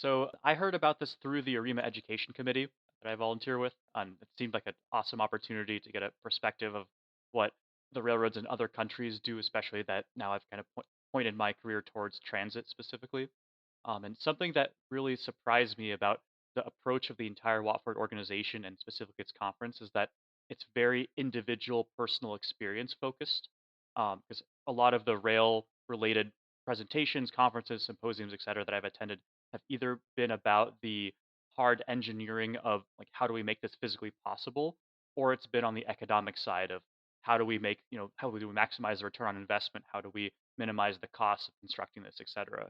So I heard about this through the AREMA Education Committee that I volunteer with. It seemed like an awesome opportunity to get a perspective of what the railroads in other countries do, especially that now I've kind of pointed my career towards transit specifically. And something that really surprised me about the approach of the entire Watford organization and specifically its conference is that it's very individual, personal experience focused. Because a lot of the rail related presentations, conferences, symposiums, et cetera, that I've attended have either been about the hard engineering of like how do we make this physically possible, or it's been on the economic side of how do we make, how do we maximize the return on investment? How do we minimize the cost of constructing this, et cetera?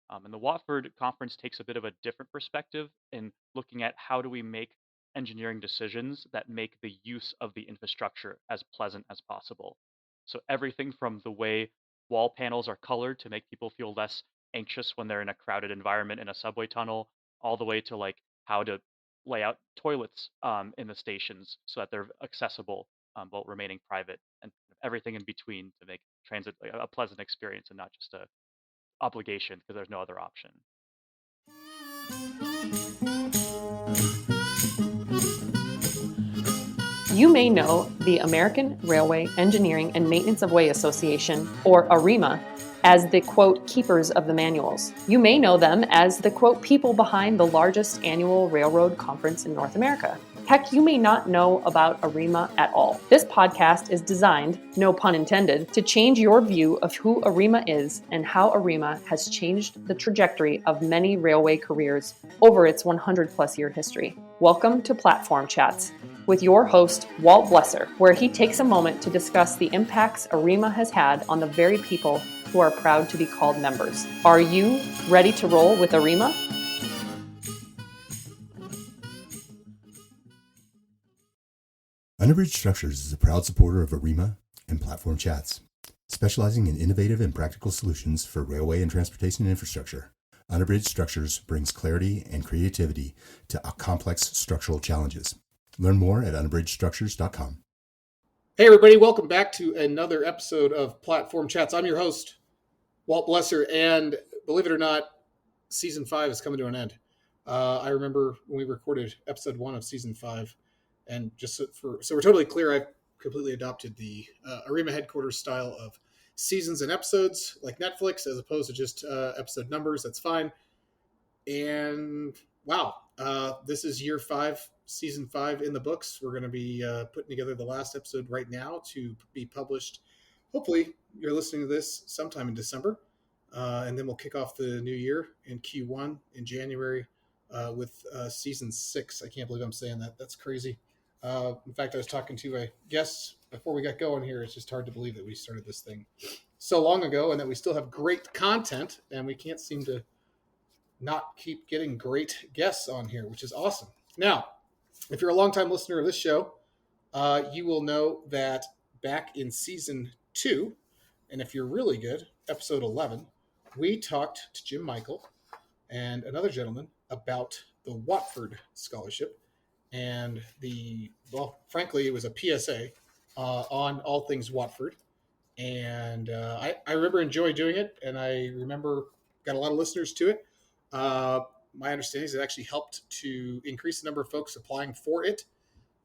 And the Watford conference takes a bit of a different perspective in looking at how do we make engineering decisions that make the use of the infrastructure as pleasant as possible. So everything from the way wall panels are colored to make people feel less anxious when they're in a crowded environment in a subway tunnel, all the way to like how to lay out toilets in the stations so that they're accessible while remaining private, and everything in between to make transit a pleasant experience and not just a obligation because there's no other option. You may know the American Railway Engineering and Maintenance of Way Association, or AREMA, as the, quote, keepers of the manuals. You may know them as the, quote, people behind the largest annual railroad conference in North America. Heck, you may not know about AREMA at all. This podcast is designed, no pun intended, to change your view of who AREMA is and how AREMA has changed the trajectory of many railway careers over its 100-plus year history. Welcome to Platform Chats with your host, Walt Bleser, where he takes a moment to discuss the impacts AREMA has had on the very people who are proud to be called members. Are you ready to roll with AREMA? Underbridge Structures is a proud supporter of AREMA and Platform Chats, specializing in innovative and practical solutions for railway and transportation infrastructure. Underbridge Structures brings clarity and creativity to complex structural challenges. Learn more at underbridgestructures.com. Hey everybody, welcome back to another episode of Platform Chats. I'm your host, Walt Bleser, and believe it or not, Season 5 is coming to an end. I remember when we recorded Episode 1 of Season 5, and just so we're totally clear, I've completely adopted the AREMA headquarters style of seasons and episodes, like Netflix, as opposed to just episode numbers. That's fine. And wow, this is year 5, Season 5 in the books. We're going to be putting together the last episode right now to be published. Hopefully, you're listening to this sometime in December. And then we'll kick off the new year in Q1 in January with Season 6. I can't believe I'm saying that. That's crazy. In fact, I was talking to a guest before we got going here. It's just hard to believe that we started this thing so long ago and that we still have great content, and we can't seem to not keep getting great guests on here, which is awesome. Now, if you're a longtime listener of this show, you will know that back in Season 2, and if you're really good, Episode 11, we talked to Jim Michael and another gentleman about the Watford Scholarship and frankly, it was a PSA on all things Watford. And I remember enjoying doing it, and I remember got a lot of listeners to it. My understanding is it actually helped to increase the number of folks applying for it.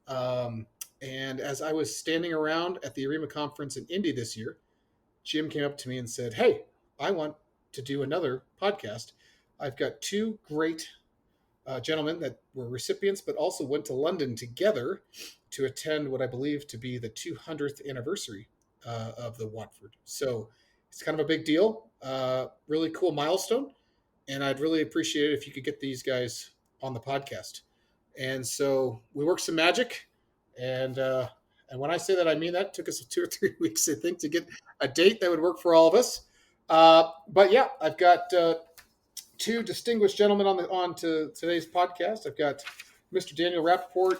And as I was standing around at the AREMA conference in Indy this year, Jim came up to me and said, "Hey, I want to do another podcast. I've got two great gentlemen that were recipients, but also went to London together to attend what I believe to be the 200th anniversary of the Watford. So it's kind of a big deal, really cool milestone. And I'd really appreciate it if you could get these guys on the podcast." And so we worked some magic. And when I say that, I mean that. It took us 2 or 3 weeks, I think, to get a date that would work for all of us. But yeah, I've got two distinguished gentlemen on to today's podcast. I've got Mr. Daniel Rappaport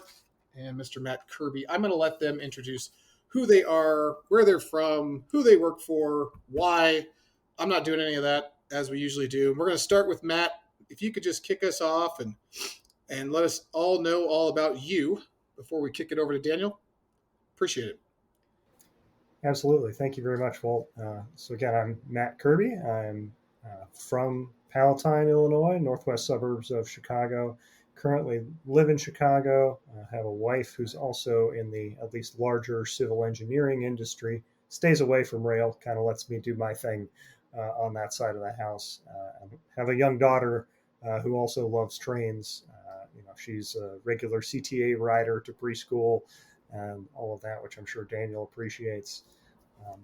and Mr. Matt Kirby. I'm going to let them introduce who they are, where they're from, who they work for, why. I'm not doing any of that as we usually do. We're going to start with Matt. If you could just kick us off and let us all know all about you before we kick it over to Daniel. Appreciate it. Absolutely. Thank you very much, Walt. So again, I'm Matt Kirby. I'm from Palatine, Illinois, northwest suburbs of Chicago. Currently live in Chicago. Have a wife who's also in the at least larger civil engineering industry. Stays away from rail, kind of lets me do my thing on that side of the house. Have a young daughter who also loves trains. She's a regular CTA rider to preschool and all of that, which I'm sure Daniel appreciates.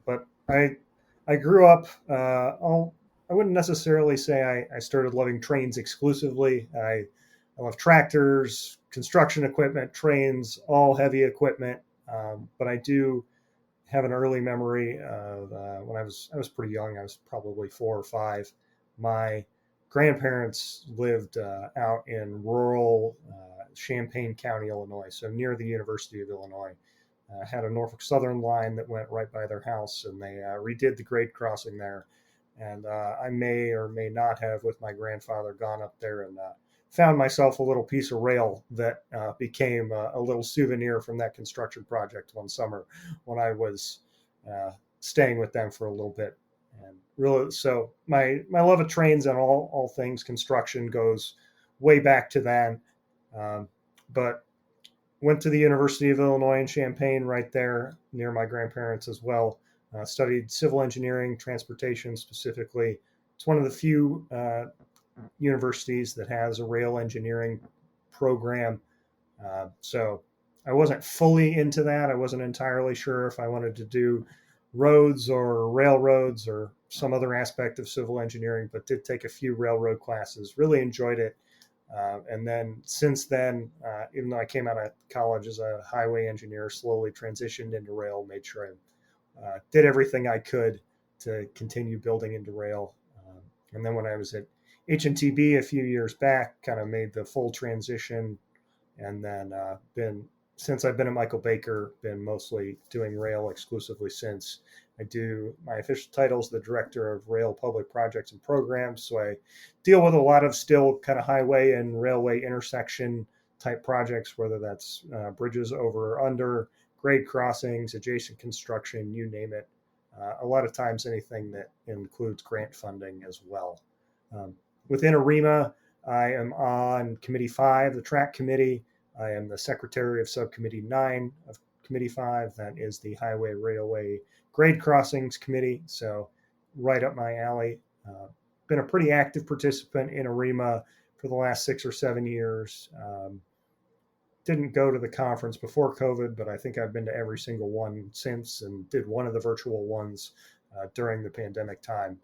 But I grew up. I wouldn't necessarily say I started loving trains exclusively. I love tractors, construction equipment, trains, all heavy equipment. But I do have an early memory of when I was pretty young. I was probably 4 or 5. My grandparents lived out in rural Champaign County, Illinois, so near the University of Illinois. Had a Norfolk Southern line that went right by their house, and they redid the grade crossing there. And I may or may not have, with my grandfather, gone up there and found myself a little piece of rail that became a little souvenir from that construction project one summer when I was staying with them for a little bit. And really, so my love of trains and all things construction goes way back to then. But went to the University of Illinois in Champaign, right there near my grandparents as well. Studied civil engineering, transportation specifically. It's one of the few universities that has a rail engineering program. So I wasn't fully into that. I wasn't entirely sure if I wanted to do roads or railroads or some other aspect of civil engineering, but did take a few railroad classes. Really enjoyed it. And then since then, even though I came out of college as a highway engineer, slowly transitioned into rail, made sure I did everything I could to continue building into rail. And then when I was at H&TB a few years back, kind of made the full transition, and then since I've been at Michael Baker, been mostly doing rail exclusively since. I do my official title is the Director of Rail Public Projects and Programs, so I deal with a lot of still kind of highway and railway intersection type projects, whether that's bridges over or under, grade crossings, adjacent construction, you name it. A lot of times anything that includes grant funding as well. Within AREMA, I am on Committee 5, the track committee. I am the secretary of Subcommittee 9 of Committee 5. That is the Highway Railway Grade Crossings Committee. So right up my alley. Been a pretty active participant in AREMA for the last 6 or 7 years. Didn't go to the conference before COVID, but I think I've been to every single one since, and did one of the virtual ones during the pandemic time.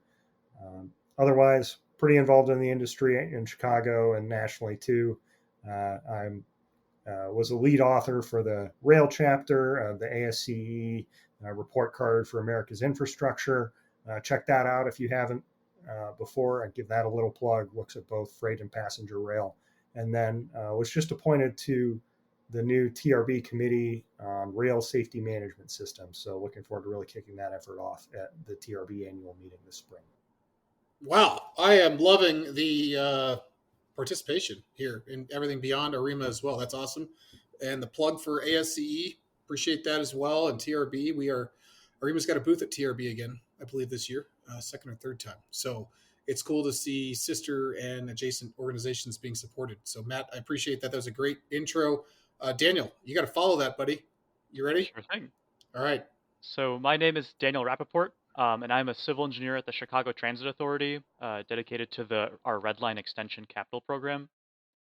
Otherwise, pretty involved in the industry in Chicago and nationally too. I'm was a lead author for the rail chapter of the ASCE report card for America's infrastructure. Check that out if you haven't before. I'd give that a little plug. Looks at both freight and passenger rail. And then was just appointed to the new TRB committee on rail safety management systems. So looking forward to really kicking that effort off at the TRB annual meeting this spring. Wow, I am loving the participation here and everything beyond AREMA as well. That's awesome. And the plug for ASCE, appreciate that as well. And TRB, AREMA's got a booth at TRB again, I believe this year, second or third time. So it's cool to see sister and adjacent organizations being supported. So Matt, I appreciate that. That was a great intro. Daniel, you got to follow that, buddy. You ready? Sure thing. All right. So my name is Daniel Rappaport, and I'm a civil engineer at the Chicago Transit Authority, dedicated to our Red Line Extension Capital Program.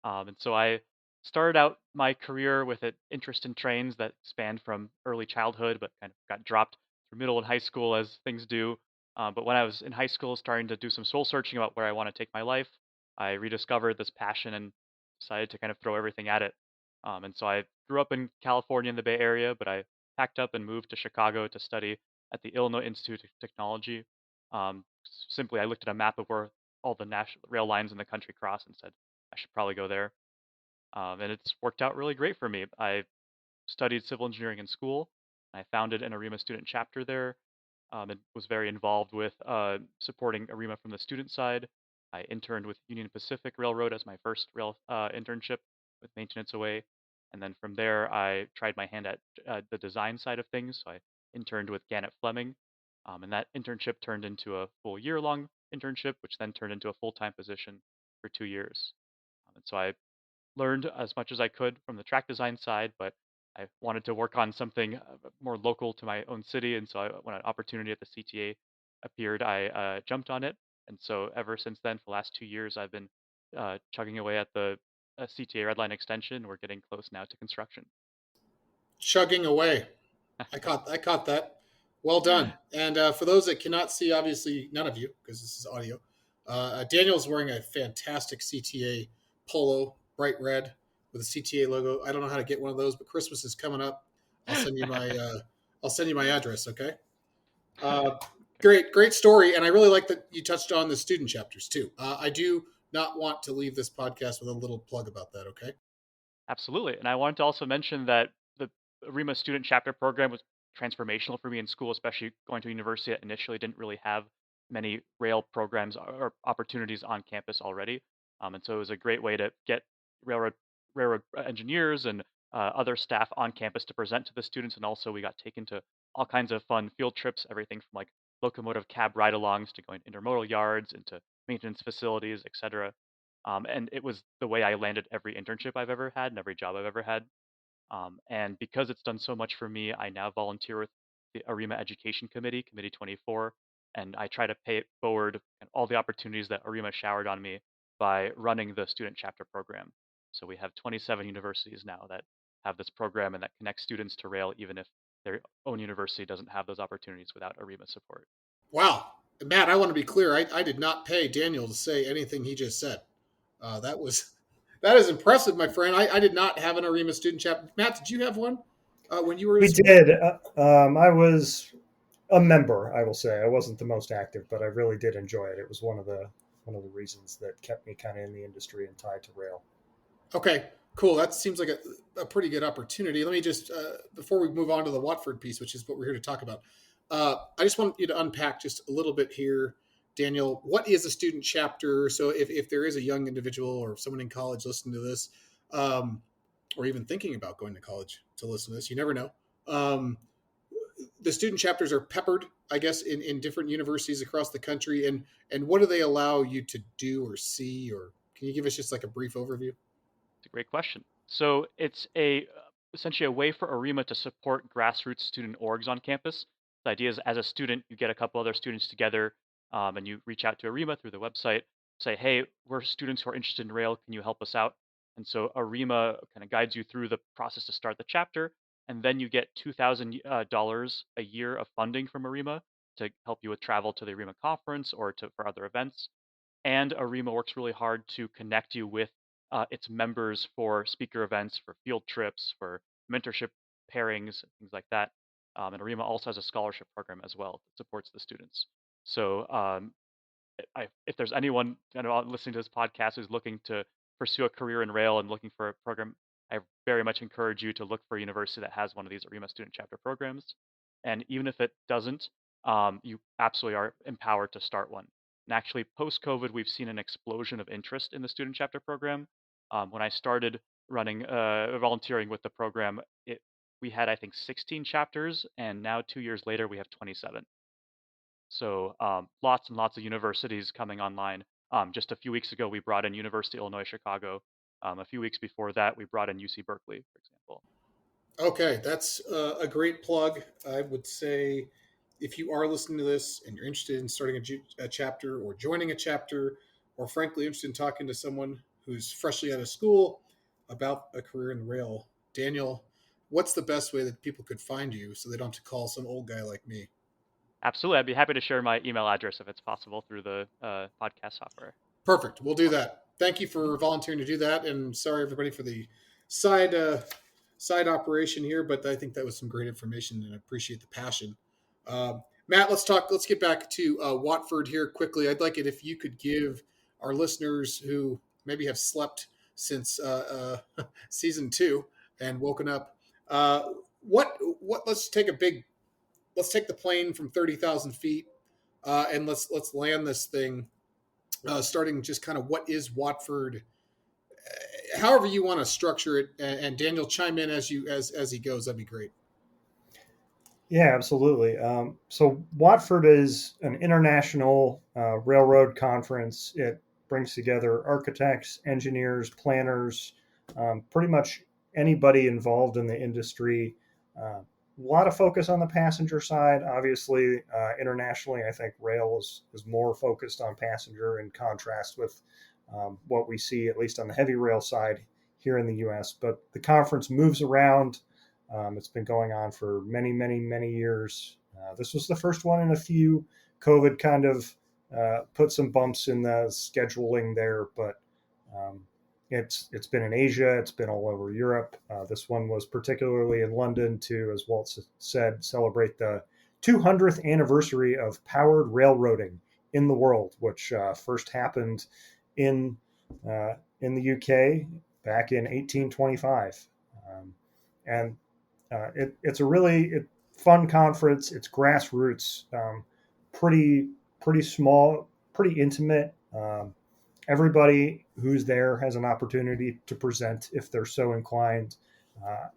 And so I started out my career with an interest in trains that spanned from early childhood, but kind of got dropped through middle and high school as things do. But when I was in high school, starting to do some soul searching about where I want to take my life, I rediscovered this passion and decided to kind of throw everything at it. And so I grew up in California in the Bay Area, but I packed up and moved to Chicago to study at the Illinois Institute of Technology. Simply, I looked at a map of where all the national rail lines in the country cross and said, I should probably go there. And it's worked out really great for me. I studied civil engineering in school. I founded an AREMA student chapter there, and was very involved with supporting AREMA from the student side. I interned with Union Pacific Railroad as my first rail internship with maintenance away. And then from there, I tried my hand at the design side of things. So I interned with Gannett Fleming, and that internship turned into a full year-long internship, which then turned into a full-time position for 2 years. And so I learned as much as I could from the track design side, but I wanted to work on something more local to my own city. And so when an opportunity at the CTA appeared, I jumped on it. And so ever since then, for the last 2 years, I've been chugging away at the CTA Redline extension. We're getting close now to construction. Chugging away. I caught that. Well done. And for those that cannot see, obviously none of you, because this is audio, Daniel's wearing a fantastic CTA polo, bright red with a CTA logo. I don't know how to get one of those, but Christmas is coming up. I'll send you my address. Okay. Great story, and I really like that you touched on the student chapters too. I do not want to leave this podcast with a little plug about that. Okay. Absolutely. And I wanted to also mention that the AREMA student chapter program was transformational for me in school, especially going to university that initially didn't really have many rail programs or opportunities on campus already. And so it was a great way to get railroad engineers and other staff on campus to present to the students. And also we got taken to all kinds of fun field trips, everything from like locomotive cab ride-alongs to going intermodal yards, into maintenance facilities, etc. And it was the way I landed every internship I've ever had and every job I've ever had. And because it's done so much for me, I now volunteer with the AREMA Education Committee, Committee 24, and I try to pay it forward and all the opportunities that AREMA showered on me by running the student chapter program. So we have 27 universities now that have this program and that connects students to rail, even if their own university doesn't have those opportunities without AREMA support. Wow. Matt, I want to be clear. I did not pay Daniel to say anything he just said. That is impressive, my friend. I did not have an AREMA student chapter. Matt, did you have one when you were in We school? did. I was a member, I will say. I wasn't the most active, but I really did enjoy it. It was one of the reasons that kept me kind of in the industry and tied to rail. Okay, cool. That seems like a pretty good opportunity. Let me just, before we move on to the Watford piece, which is what we're here to talk about, I just want you to unpack just a little bit here, Daniel. What is a student chapter? So if there is a young individual or someone in college listening to this, or even thinking about going to college to listen to this, you never know. The student chapters are peppered, I guess, in different universities across the country. And what do they allow you to do or see? Or can you give us just like a brief overview? It's a great question. So it's essentially a way for AREMA to support grassroots student orgs on campus. The idea is, as a student, you get a couple other students together, and you reach out to AREMA through the website, say, hey, we're students who are interested in rail. Can you help us out? And so AREMA kind of guides you through the process to start the chapter, and then you get $2,000 a year of funding from AREMA to help you with travel to the AREMA conference or for other events. And AREMA works really hard to connect you with its members for speaker events, for field trips, for mentorship pairings, things like that. And AREMA also has a scholarship program as well that supports the students. So if there's anyone listening to this podcast who's looking to pursue a career in rail and looking for a program, I very much encourage you to look for a university that has one of these AREMA student chapter programs. And even if it doesn't, you absolutely are empowered to start one. And actually, post-COVID, we've seen an explosion of interest in the student chapter program. When I started volunteering with the program, we had, I think, 16 chapters, and now 2 years later, we have 27. So lots and lots of universities coming online. Just a few weeks ago, we brought in University of Illinois Chicago. A few weeks before that, we brought in UC Berkeley, for example. Okay, that's a great plug. I would say if you are listening to this and you're interested in starting a chapter or joining a chapter, or frankly interested in talking to someone who's freshly out of school about a career in rail, Daniel, what's the best way that people could find you so they don't have to call some old guy like me? Absolutely. I'd be happy to share my email address if it's possible through the podcast software. Perfect. We'll do that. Thank you for volunteering to do that. And sorry, everybody, for the side operation here, but I think that was some great information and I appreciate the passion. Matt, let's get back to Watford here quickly. I'd like it if you could give our listeners who maybe have slept since season 2 and woken up, let's take the plane from 30,000 feet and let's land this thing, starting just kind of what is Watford, however you want to structure it, and Daniel, chime in as he goes. That'd be great. Yeah, absolutely. So Watford is an international railroad conference. It brings together architects, engineers, planners, pretty much anybody involved in the industry. A lot of focus on the passenger side. Obviously, internationally, I think rail is more focused on passenger in contrast with what we see, at least on the heavy rail side here in the U.S. But the conference moves around. It's been going on for many, many, many years. This was the first one in a few. COVID kind of put some bumps in the scheduling there, but um, it's been in Asia. It's been all over Europe. This one was particularly in London to, as Walt said, celebrate the 200th anniversary of powered railroading in the world, which first happened in in the UK back in 1825. And it's a really fun conference. It's grassroots, pretty small, pretty intimate. Everybody who's there has an opportunity to present if they're so inclined. Uh,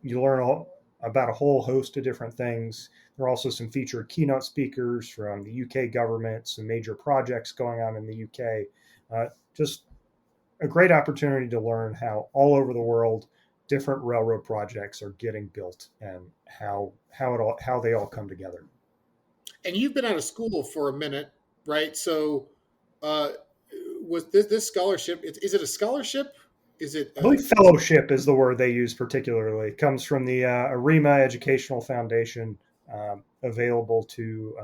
you learn about a whole host of different things. There are also some featured keynote speakers from the UK government, some major projects going on in the UK. Just a great opportunity to learn how all over the world different railroad projects are getting built and how they all come together. And you've been out of school for a minute, right? So, uh, was this scholarship? Is it a scholarship? Is it? I believe fellowship is the word they use particularly. It comes from the AREMA Educational Foundation, available to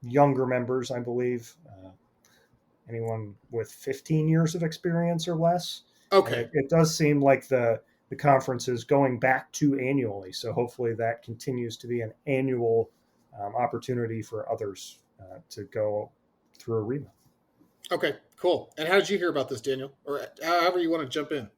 younger members, I believe, anyone with 15 years of experience or less. And Okay. it does seem like the conference is going back to annually. So hopefully that continues to be an annual opportunity for others to go through AREMA. Okay. Cool. And how did you hear about this, Daniel? Or however you want to jump in.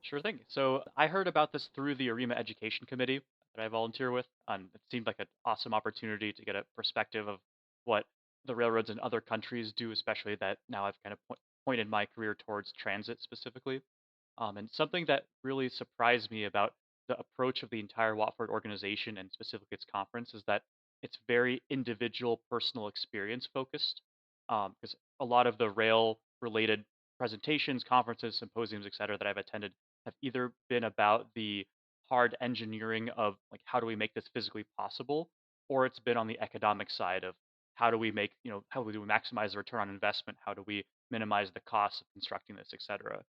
Sure thing. So I heard about this through the AREMA Education Committee that I volunteer with. It seemed like an awesome opportunity to get a perspective of what the railroads in other countries do, especially that now I've kind of pointed my career towards transit specifically. And something that really surprised me about the approach of the entire Watford organization and specifically its conference is that it's very individual, personal experience focused. Because a lot of the rail related presentations, conferences, symposiums, et cetera, that I've attended have either been about the hard engineering of like how do we make this physically possible, or it's been on the economic side of how do we make, how do we maximize the return on investment, how do we minimize the cost of constructing this, et cetera.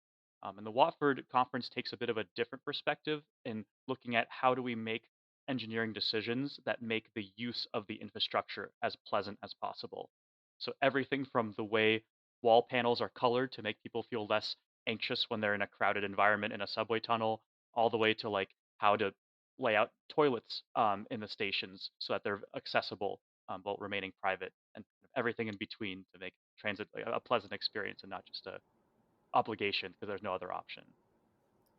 And the Watford conference takes a bit of a different perspective in looking at how do we make engineering decisions that make the use of the infrastructure as pleasant as possible. So everything from the way wall panels are colored to make people feel less anxious when they're in a crowded environment in a subway tunnel, all the way to like how to lay out toilets in the stations so that they're accessible while remaining private, and everything in between to make transit a pleasant experience and not just a obligation because there's no other option.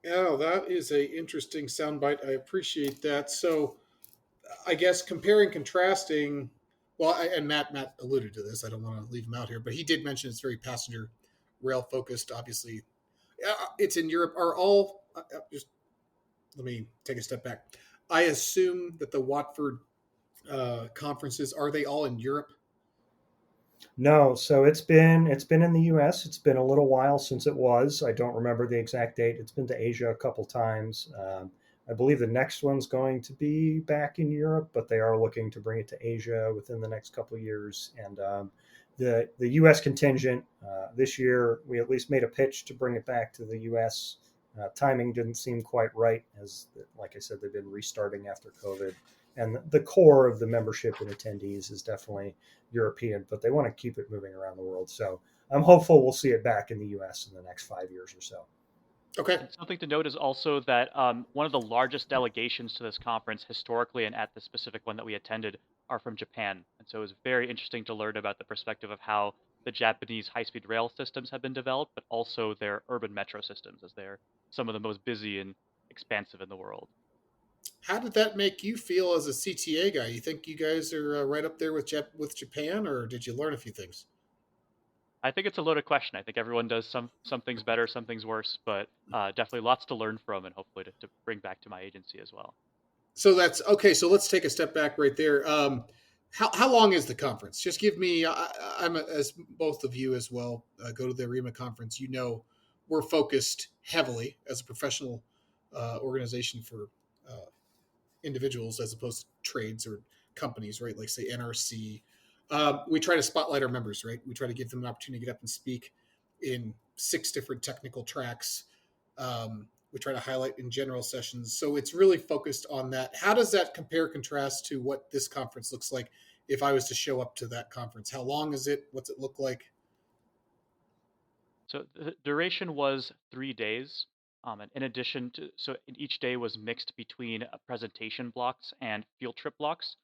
Oh, that is a interesting soundbite. I appreciate that. So, I guess comparing, contrasting. Well, and Matt alluded to this. I don't want to leave him out here, but he did mention it's very passenger rail focused. Obviously, it's in Europe. Are all just let me take a step back. I assume that the Watford conferences are they all in Europe? No, so it's been in the U.S. It's been a little while since it was. I don't remember the exact date. It's been to Asia a couple times. I believe the next one's going to be back in Europe, but they are looking to bring it to Asia within the next couple of years. And the U.S. contingent this year, we at least made a pitch to bring it back to the U.S. Timing didn't seem quite right, as like I said, they've been restarting after COVID. And the core of the membership and attendees is definitely European, but they want to keep it moving around the world. So I'm hopeful we'll see it back in the U.S. in the next 5 years or so. Okay. And something to note is also that one of the largest delegations to this conference historically and at the specific one that we attended are from Japan. And so it was very interesting to learn about the perspective of how the Japanese high-speed rail systems have been developed, but also their urban metro systems, as they're some of the most busy and expansive in the world. How did that make you feel as a CTA guy? You think you guys are right up there with with Japan, or did you learn a few things? I think it's a loaded question. I think everyone does some things better, some things worse, but definitely lots to learn from and hopefully to bring back to my agency as well. So that's okay. So let's take a step back right there. How long is the conference? Just give me. As both of you as well go to the AREMA conference. We're focused heavily as a professional organization for individuals as opposed to trades or companies, right? Like say NRC. We try to spotlight our members, right? We try to give them an opportunity to get up and speak in 6 different technical tracks. We try to highlight in general sessions. So it's really focused on that. How does that compare, contrast to what this conference looks like if I was to show up to that conference? How long is it? What's it look like? So the duration was 3 days. And in addition to, so each day was mixed between presentation blocks and field trip blocks.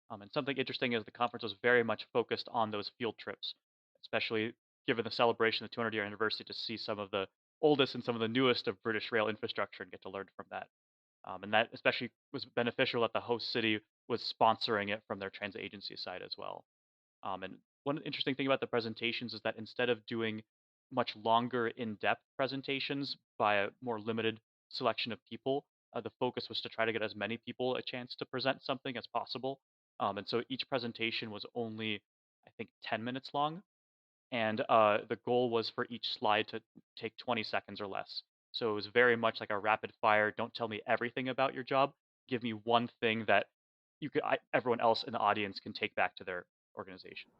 And something interesting is the conference was very much focused on those field trips, especially given the celebration of the 200-year anniversary, to see some of the oldest and some of the newest of British rail infrastructure and get to learn from that. And that especially was beneficial that the host city was sponsoring it from their transit agency side as well. And one interesting thing about the presentations is that instead of doing much longer, in-depth presentations by a more limited selection of people, the focus was to try to get as many people a chance to present something as possible. And so each presentation was only, I think, 10 minutes long, and the goal was for each slide to take 20 seconds or less. So it was very much like a rapid fire. Don't tell me everything about your job. Give me one thing that everyone else in the audience can take back to their organizations.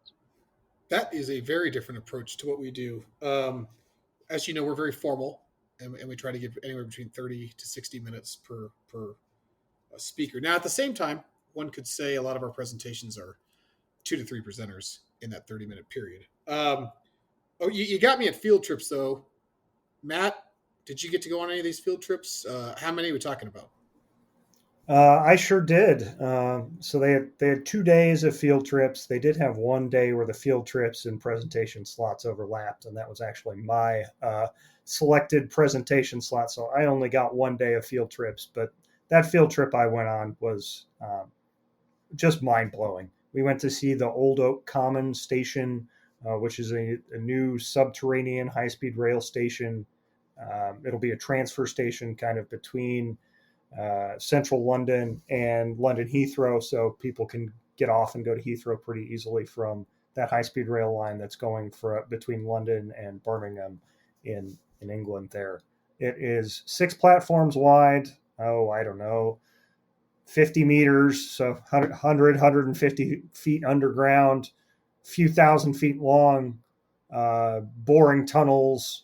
That is a very different approach to what we do. As you know, we're very formal, and we try to give anywhere between 30 to 60 minutes per speaker. Now, at the same time, one could say a lot of our presentations are 2 to 3 presenters in that 30-minute period. You got me at field trips, though. Matt, did you get to go on any of these field trips? How many are we talking about? I sure did. So they had 2 days of field trips. They did have one day where the field trips and presentation slots overlapped, and that was actually my selected presentation slot. So I only got one day of field trips, but that field trip I went on was just mind blowing. We went to see the Old Oak Common Station, which is a new subterranean high speed rail station. It'll be a transfer station kind of between central London and London Heathrow, so people can get off and go to Heathrow pretty easily from that high-speed rail line that's going between London and Birmingham in England. There, it is 6 platforms wide. Oh, I don't know, 50 meters, so 150 feet underground, a few thousand feet long, boring tunnels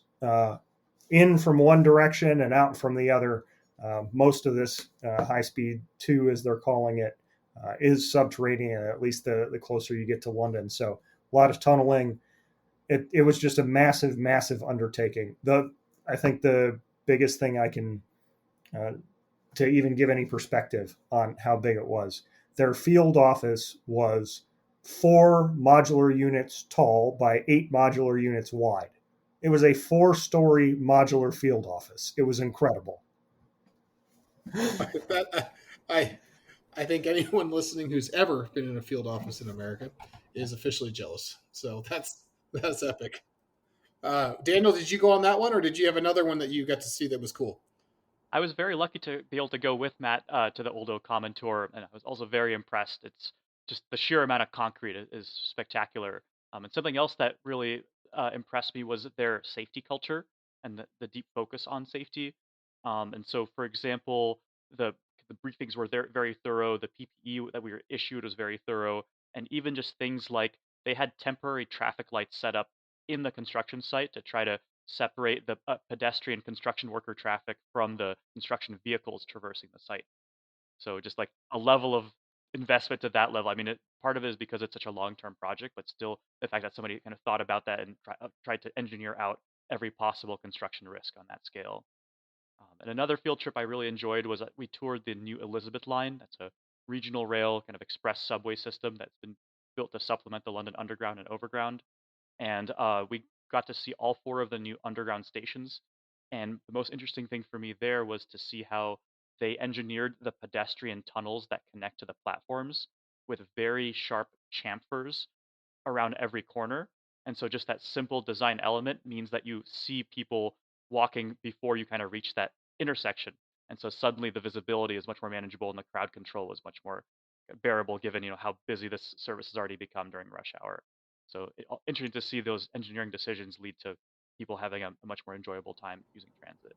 in from one direction and out from the other. Most of this high speed 2, as they're calling it, is subterranean, at least the closer you get to London. So a lot of tunneling. It was just a massive, massive undertaking. I think the biggest thing I can to even give any perspective on how big it was, their field office was 4 modular units tall by 8 modular units wide. It was a 4-story modular field office. It was incredible. That I think anyone listening who's ever been in a field office in America is officially jealous. So that's epic. Daniel, did you go on that one, or did you have another one that you got to see that was cool? I was very lucky to be able to go with Matt to the Old Oak Common tour, and I was also very impressed. It's just the sheer amount of concrete is spectacular. And something else that really impressed me was their safety culture and the deep focus on safety. And so, for example, the the briefings were very thorough. The PPE that we were issued was very thorough, and even just things like they had temporary traffic lights set up in the construction site to try to separate the pedestrian construction worker traffic from the construction vehicles traversing the site. So just like a level of investment to that level. I mean, part of it is because it's such a long-term project, but still the fact that somebody kind of thought about that and tried to engineer out every possible construction risk on that scale. And another field trip I really enjoyed was we toured the new Elizabeth line. That's a regional rail kind of express subway system that's been built to supplement the London Underground and Overground. And we got to see all 4 of the new underground stations. And the most interesting thing for me there was to see how they engineered the pedestrian tunnels that connect to the platforms with very sharp chamfers around every corner. And so just that simple design element means that you see people walking before you kind of reach that intersection. And so suddenly the visibility is much more manageable and the crowd control was much more bearable given, how busy this service has already become during rush hour. So interesting to see those engineering decisions lead to people having a much more enjoyable time using transit.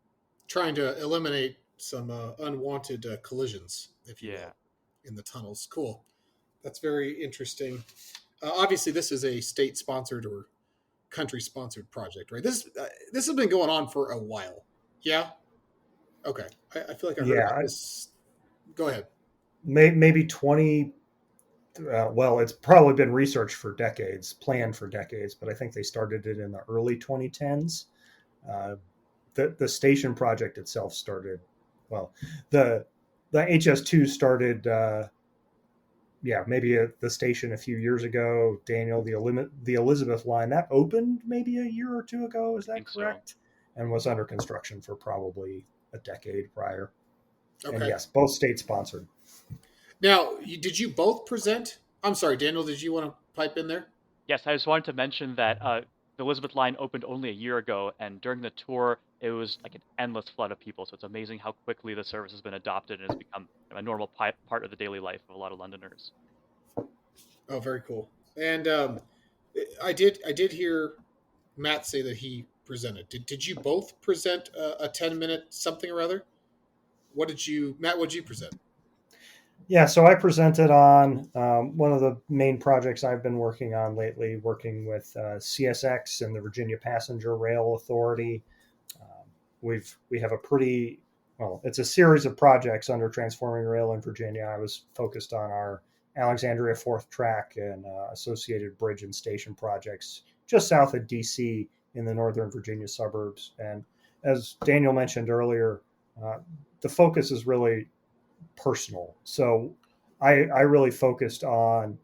Trying to eliminate some unwanted collisions, if you Yeah. will, in the tunnels. Cool. That's very interesting. Obviously, this is a state-sponsored or country-sponsored project, right? This has been going on for a while. Yeah. Okay. I feel like I heard about Yeah, this. Go ahead. maybe 20. Well, it's probably been researched for decades, planned for decades, but I think they started it in the early 2010s. Uh, the station project itself started, well, the HS2 started, maybe at the station a few years ago. Daniel, the Elizabeth line, that opened maybe a year or two ago. Is I that think so. correct? And was under construction for probably a decade prior. And Okay. yes, both state sponsored. Now, did you both present? I'm sorry, Daniel. Did you want to pipe in there? Yes, I just wanted to mention that the Elizabeth line opened only a year ago, and during the tour, it was like an endless flood of people. So it's amazing how quickly the service has been adopted and has become a normal part of the daily life of a lot of Londoners. Oh, very cool. And I did hear Matt say that he presented. Did you both present a 10-minute something or other? Matt? What did you present? Yeah, so I presented on one of the main projects I've been working on lately, working with CSX and the Virginia Passenger Rail Authority. Um, we have a pretty well, it's a series of projects under transforming rail in Virginia. I was focused on our Alexandria Fourth Track and associated bridge and station projects just south of DC in the Northern Virginia suburbs. And as Daniel mentioned earlier, uh, the focus is really personal. So I really focused on,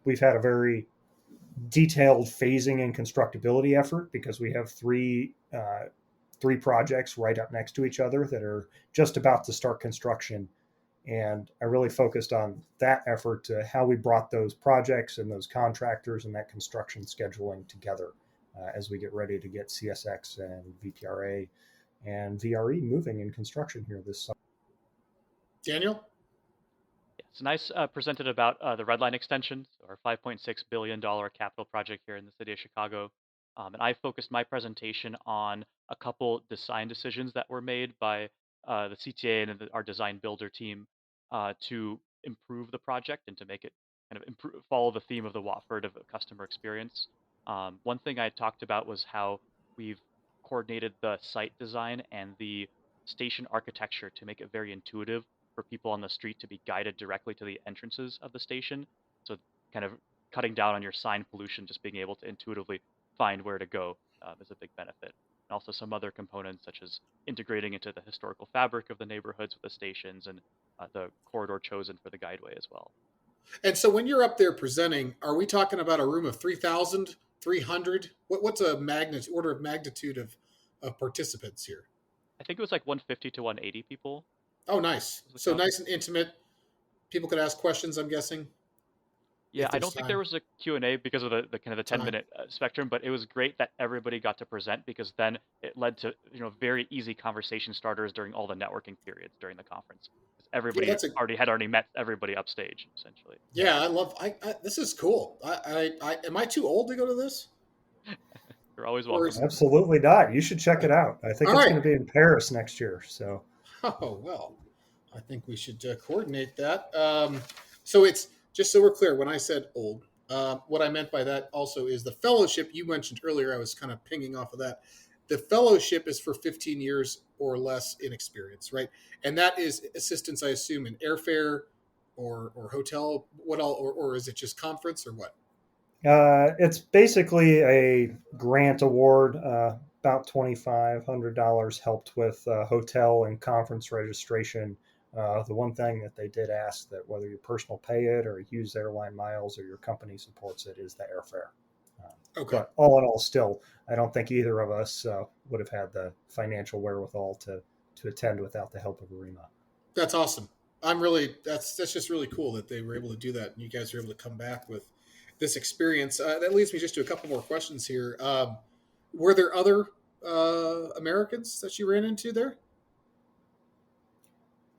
we've had a very detailed phasing and constructability effort because we have three projects right up next to each other that are just about to start construction. And I really focused on that effort to how we brought those projects and those contractors and that construction scheduling together as we get ready to get CSX and VPRA and VRE moving in construction here this summer. Daniel? Yeah, so nice presented about the Red Line extension, so our $5.6 billion capital project here in the city of Chicago. And I focused my presentation on a couple design decisions that were made by the CTA and our design builder team to improve the project and to make it kind of follow the theme of the Watford of customer experience. One thing I talked about was how we've coordinated the site design and the station architecture to make it very intuitive for people on the street to be guided directly to the entrances of the station. So kind of cutting down on your sign pollution, just being able to intuitively find where to go is a big benefit. And also some other components such as integrating into the historical fabric of the neighborhoods with the stations and the corridor chosen for the guideway as well. And so when you're up there presenting, are we talking about a room of 3,000, 300? What's a order of magnitude of participants here? I think it was like 150 to 180 people. Oh, nice. Was the So count. nice and intimate. People could ask questions, I'm guessing. Yeah, If I there's don't think there was a Q&A because of the kind of the time. 10-minute spectrum, but it was great that everybody got to present because then it led to, very easy conversation starters during all the networking periods during the conference. Because Yeah, everybody that's a already met everybody upstage, essentially. yeah. This is cool. Am I too old to go to this? You're always Or welcome. is, Absolutely not. You should check it out. I think all it's right. going to be in Paris next year. So Oh well, I think we should coordinate that. So it's just so we're clear. When I said old, what I meant by that also is the fellowship you mentioned earlier. I was kind of pinging off of that. The fellowship is for 15 years or less in experience, right? And that is assistance, I assume, in airfare or hotel. What all, or is it just conference or what? it's basically a grant award. About $2,500 helped with hotel and conference registration. The one thing that they did ask that whether you personal pay it or use airline miles or your company supports it is the airfare. Okay. But all in all, still, I don't think either of us would have had the financial wherewithal to attend without the help of AREMA. That's awesome. That's just really cool that they were able to do that, and you guys were able to come back with this experience. That leads me just to a couple more questions here. Were there other Americans that you ran into there?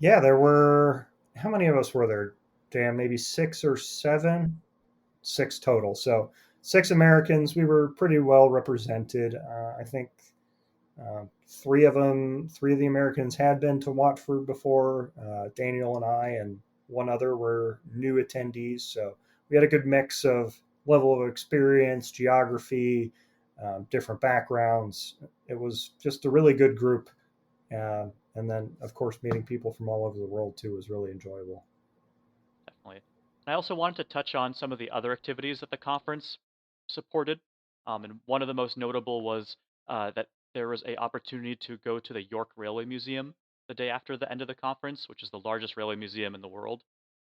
Yeah, there were, how many of us were there? Damn, maybe 6 or 7, 6 total. So 6 Americans. We were pretty well represented. I think 3 of the Americans had been to Watford before. Daniel and I and one other were new attendees. So we had a good mix of level of experience, geography, different backgrounds. It was just a really good group. And then, of course, meeting people from all over the world too was really enjoyable. Definitely. And I also wanted to touch on some of the other activities that the conference supported. And one of the most notable was that there was a opportunity to go to the York Railway Museum the day after the end of the conference, which is the largest railway museum in the world.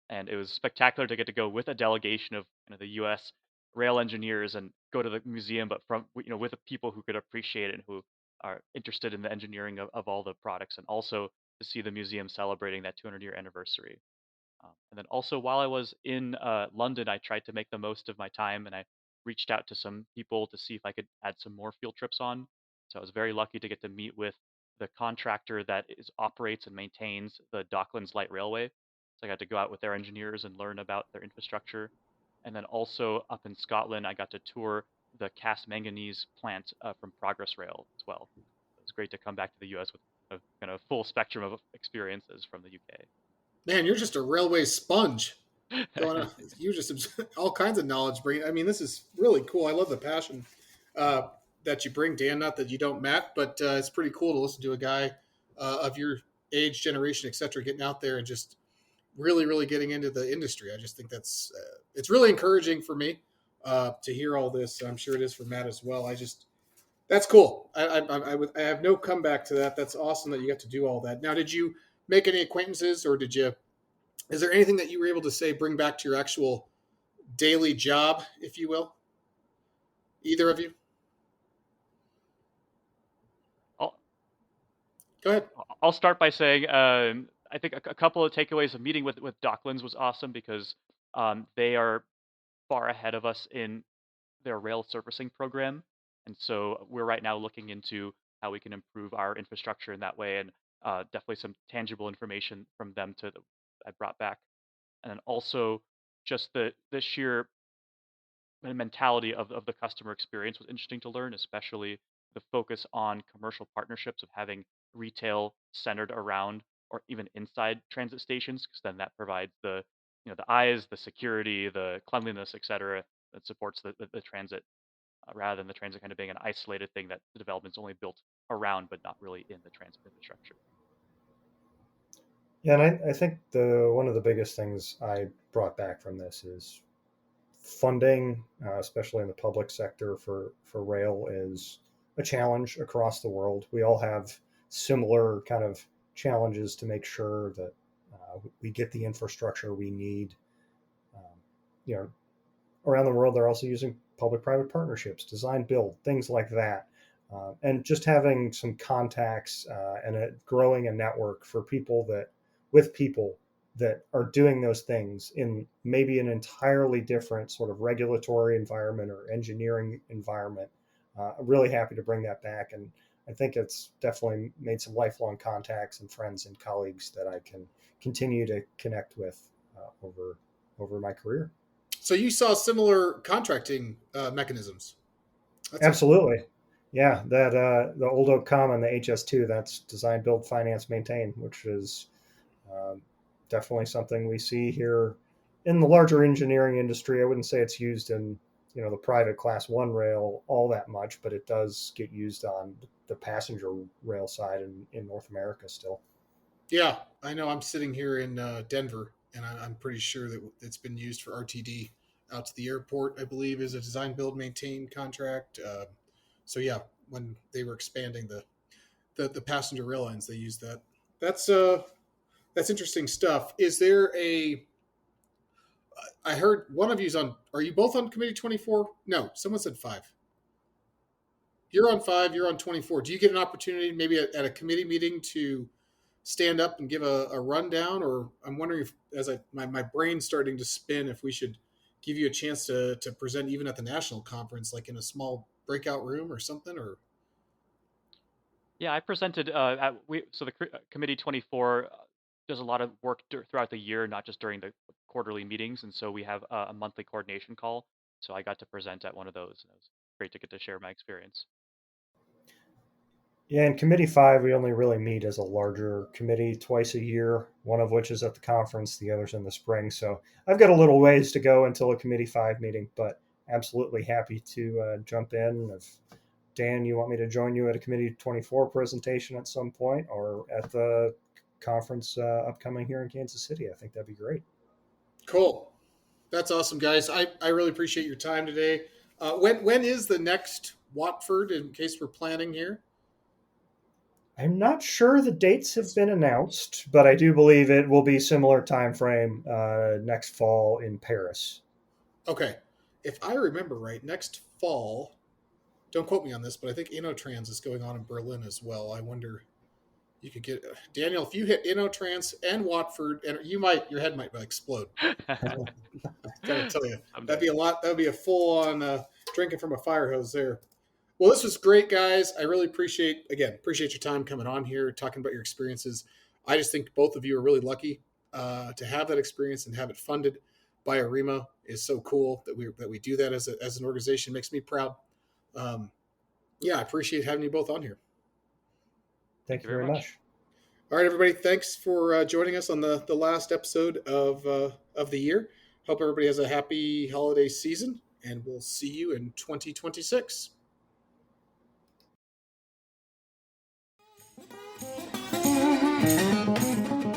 And it was spectacular to get to go with a delegation of the U.S. rail engineers and go to the museum, but from with the people who could appreciate it and who are interested in the engineering of all the products, and also to see the museum celebrating that 200-year anniversary. And then also while I was in London, I tried to make the most of my time, and I reached out to some people to see if I could add some more field trips on. So I was very lucky to get to meet with the contractor that operates and maintains the Docklands Light Railway. So I got to go out with their engineers and learn about their infrastructure. And then also up in Scotland, I got to tour the cast manganese plant from Progress Rail as well. It was great to come back to the U.S. with a kind of full spectrum of experiences from the UK. Man, you're just a railway sponge. Going on, you just all kinds of knowledge bring. I mean, this is really cool. I love the passion uh, that you bring, Dan. Not that you don't, Matt, but it's pretty cool to listen to a guy of your age, generation, etc., getting out there and just really, really getting into the industry. I just think that's it's really encouraging for me to hear all this. I'm sure it is for Matt as well. I just that's cool. I have no comeback to that. That's awesome that you got to do all that. Now, did you make any acquaintances, or did you? Is there anything that you were able to say bring back to your actual daily job, if you will? Either of you? I'll, Go ahead. I'll start by saying I think a couple of takeaways of meeting with Docklands was awesome because they are far ahead of us in their rail surfacing program, and so we're right now looking into how we can improve our infrastructure in that way, and definitely some tangible information from them I brought back, and then also just the sheer mentality of the customer experience was interesting to learn, especially the focus on commercial partnerships of having retail centered around or even inside transit stations, because then that provides the eyes, the security, the cleanliness, etc., that supports the transit, rather than the transit kind of being an isolated thing that the development's only built around but not really in the transit infrastructure. Yeah, and I think the one of the biggest things I brought back from this is funding, especially in the public sector for rail, is a challenge across the world. We all have similar kind of challenges to make sure that we get the infrastructure we need. Um, you know, around the world, they're also using public-private partnerships, design build, things like that. And just having some contacts and growing a network for people with people that are doing those things in maybe an entirely different sort of regulatory environment or engineering environment. I'm really happy to bring that back, and I think it's definitely made some lifelong contacts and friends and colleagues that I can continue to connect with over my career. So you saw similar contracting mechanisms. That's Absolutely. Yeah, that the old Oak Common, the HS2, that's design, build, finance, maintain, which is um, definitely something we see here in the larger engineering industry. I wouldn't say it's used in the private class one rail all that much, but it does get used on the passenger rail side in North America still. yeah. I know. I'm sitting here in Denver, and I'm pretty sure that it's been used for RTD out to the airport. I believe is a design, build, maintain contract. So yeah, when they were expanding the passenger rail lines, they used that. That's that's interesting stuff. Is there a? I heard one of you's on. Are you both on committee 24? No, someone said 5. You're on 5. You're on 24. Do you get an opportunity maybe at a committee meeting to stand up and give a rundown? Or I'm wondering if, as my brain's starting to spin, if we should give you a chance to present even at the national conference, like in a small breakout room or something. Or Yeah, I presented at we so the committee 24. does a lot of work throughout the year, not just during the quarterly meetings, and so we have a monthly coordination call. So I got to present at one of those, and it was great to get to share my experience. Yeah, in Committee 5, we only really meet as a larger committee twice a year, one of which is at the conference, the other's in the spring. So I've got a little ways to go until a Committee 5 meeting, but absolutely happy to jump in. If Dan, you want me to join you at a Committee 24 presentation at some point or at the conference upcoming here in Kansas City, I think that'd be great. Cool. That's awesome, guys. I really appreciate your time today. When is the next Watford, in case we're planning here? I'm not sure the dates have been announced, but I do believe it will be similar time frame next fall in Paris. Okay. If I remember right, next fall, don't quote me on this, but I think InnoTrans is going on in Berlin as well. I wonder, you could get Daniel, if you hit InnoTrans and Watford, and your head might explode. Gotta tell you, that'd be a lot. That'd be a full on drinking from a fire hose there. Well, this was great, guys. I really appreciate your time coming on here, talking about your experiences. I just think both of you are really lucky to have that experience and have it funded by AREMA. Is so cool that we do that as an organization. It makes me proud. I appreciate having you both on here. Thank you very much. All right, everybody. Thanks for joining us on the last episode of the year. Hope everybody has a happy holiday season, and we'll see you in 2026.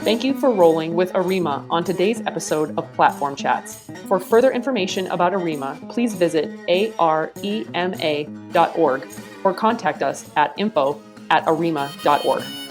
Thank you for rolling with AREMA on today's episode of Platform Chats. For further information about AREMA, please visit arema.org or contact us at info@arema.org.